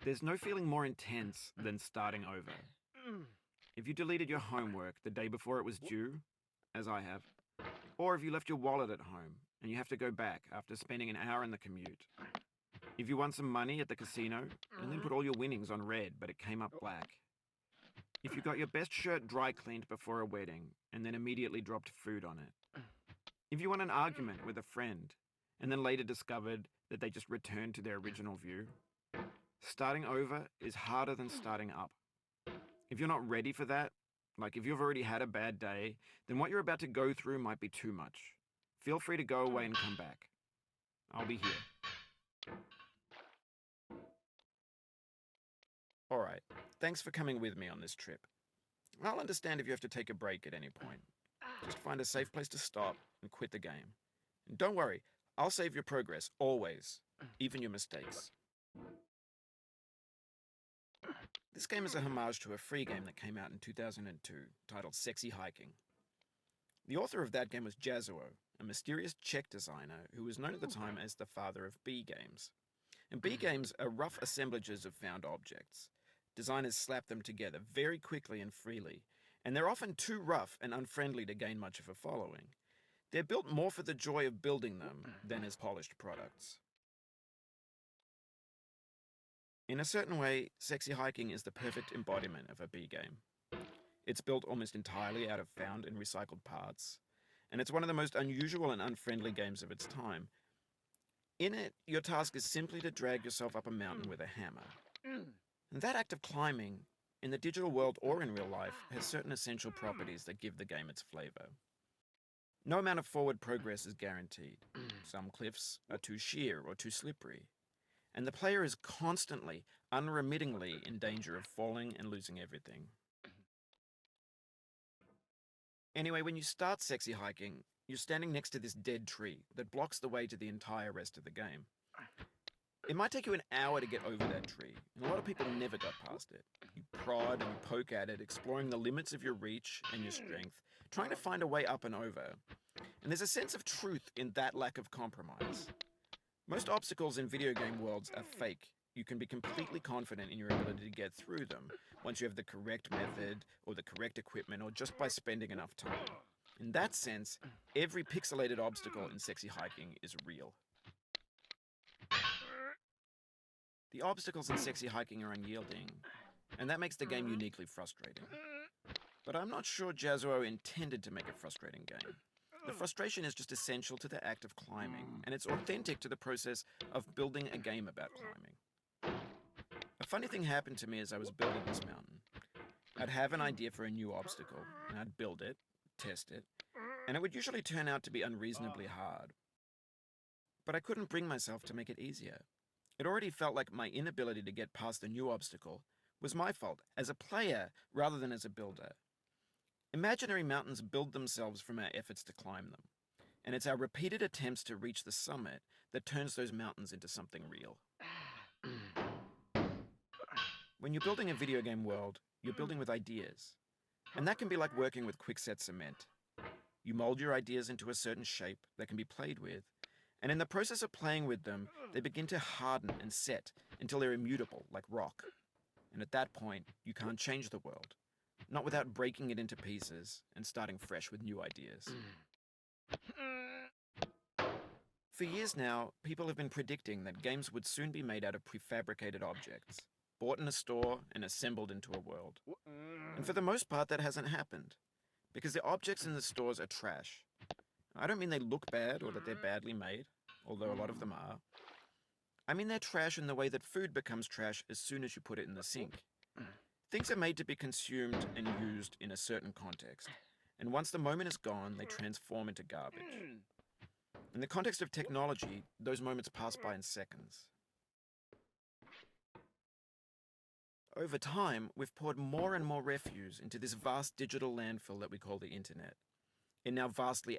There's no feeling more intense than starting over. If you deleted your homework the day before it was due, as I have, or if you left your wallet at home and you have to go back after spending an hour in the commute. If you won some money at the casino and then put all your winnings on red but it came up black. If you got your best shirt dry cleaned before a wedding and then immediately dropped food on it. If you won an argument with a friend and then later discovered that they just returned to their original view. Starting over is harder than starting up. If you're not ready for that, like if you've already had a bad day, then what you're about to go through might be too much. Feel free to go away and come back. I'll be here. Alright, thanks for coming with me on this trip. I'll understand if you have to take a break at any point. Just find a safe place to stop and quit the game. And don't worry, I'll save your progress, always, even your mistakes. This game is a homage to a free game that came out in 2002, titled Sexy Hiking. The author of that game was Jazzuo, a mysterious Czech designer who was known at the time as the father of B games. And B games are rough assemblages of found objects. Designers slap them together very quickly and freely, and they're often too rough and unfriendly to gain much of a following. They're built more for the joy of building them than as polished products. In a certain way, Sexy Hiking is the perfect embodiment of a B game. It's built almost entirely out of found and recycled parts, and it's one of the most unusual and unfriendly games of its time. In it, your task is simply to drag yourself up a mountain with a hammer. And that act of climbing, in the digital world or in real life, has certain essential properties that give the game its flavor. No amount of forward progress is guaranteed. Some cliffs are too sheer or too slippery. And the player is constantly, unremittingly in danger of falling and losing everything. Anyway, when you start Sexy Hiking, you're standing next to this dead tree that blocks the way to the entire rest of the game. It might take you an hour to get over that tree, and a lot of people never got past it. You prod and you poke at it, exploring the limits of your reach and your strength, trying to find a way up and over. And there's a sense of truth in that lack of compromise. Most obstacles in video game worlds are fake. You can be completely confident in your ability to get through them once you have the correct method or the correct equipment or just by spending enough time. In that sense, every pixelated obstacle in Sexy Hiking is real. The obstacles in Sexy Hiking are unyielding, and that makes the game uniquely frustrating. But I'm not sure Jazzuo intended to make a frustrating game. The frustration is just essential to the act of climbing, and it's authentic to the process of building a game about climbing. A funny thing happened to me as I was building this mountain. I'd have an idea for a new obstacle, and I'd build it, test it, and it would usually turn out to be unreasonably hard. But I couldn't bring myself to make it easier. It already felt like my inability to get past the new obstacle was my fault as a player rather than as a builder. Imaginary mountains build themselves from our efforts to climb them, and it's our repeated attempts to reach the summit that turns those mountains into something real. When you're building a video game world, you're building with ideas, and that can be like working with quickset cement. You mold your ideas into a certain shape that can be played with, and in the process of playing with them, they begin to harden and set until they're immutable, like rock. And at that point, you can't change the world. Not without breaking it into pieces and starting fresh with new ideas. For years now, people have been predicting that games would soon be made out of prefabricated objects, bought in a store and assembled into a world. And for the most part, that hasn't happened, because the objects in the stores are trash. I don't mean they look bad or that they're badly made, although a lot of them are. I mean they're trash in the way that food becomes trash as soon as you put it in the sink. Things are made to be consumed and used in a certain context, and once the moment is gone, they transform into garbage. In the context of technology, those moments pass by in seconds. Over time, we've poured more and more refuse into this vast digital landfill that we call the internet. It now vastly